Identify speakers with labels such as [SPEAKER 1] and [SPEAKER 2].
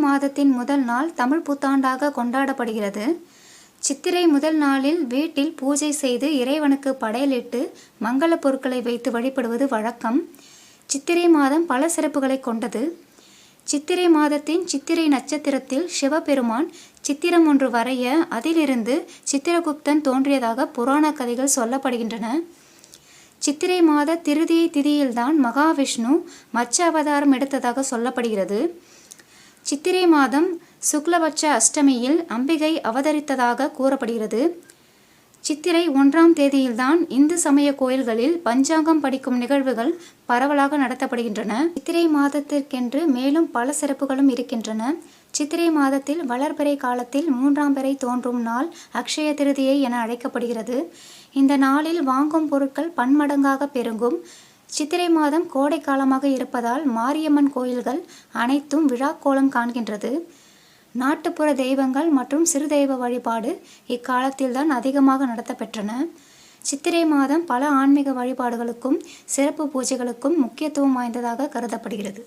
[SPEAKER 1] மாதத்தின் முதல் நாள் தமிழ் புத்தாண்டாக கொண்டாடப்படுகிறது. சித்திரை முதல் நாளில் வீட்டில் பூஜை செய்து இறைவனுக்கு படையலிட்டு மங்கள பொருட்களை வைத்து வழிபடுவது வழக்கம். சித்திரை மாதம் பல சிறப்புகளை கொண்டது. சித்திரை மாதத்தின் சித்திரை நட்சத்திரத்தில் சிவபெருமான் சித்திரம் ஒன்று வரைய அதிலிருந்து சித்திரகுப்தன் தோன்றியதாக புராண கதைகள் சொல்லப்படுகின்றன. சித்திரை மாத திருதியை திதியில்தான் மகாவிஷ்ணு மச்ச அவதாரம் எடுத்ததாக சொல்லப்படுகிறது. சித்திரை மாதம் சுக்லபட்ச அஷ்டமியில் அம்பிகை அவதரித்ததாக கூறப்படுகிறது. சித்திரை 1ஆம் தேதியில்தான் இந்து சமய கோயில்களில் பஞ்சாங்கம் படிக்கும் நிகழ்வுகள் பரவலாக நடத்தப்படுகின்றன. சித்திரை மாதத்திற்கென்று மேலும் பல சிறப்புகளும் இருக்கின்றன. சித்திரை மாதத்தில் வளர்பிறை காலத்தில் 3ஆம் பிறை தோன்றும் நாள் அக்ஷய திருதியை என அழைக்கப்படுகிறது. இந்த நாளில் வாங்கும் பொருட்கள் பன்மடங்காக பெருகும். சித்திரை மாதம் கோடை காலமாக இருப்பதால் மாரியம்மன் கோயில்கள் அனைத்தும் விழாக்கோலம் காண்கின்றது. நாட்டுப்புற தெய்வங்கள் மற்றும் சிறு தெய்வ வழிபாடு இக்காலத்தில்தான் அதிகமாக நடத்தப்பெற்றன. சித்திரை மாதம் பல ஆன்மீக வழிபாடுகளுக்கும் சிறப்பு பூஜைகளுக்கும் முக்கியத்துவம் வாய்ந்ததாக கருதப்படுகிறது.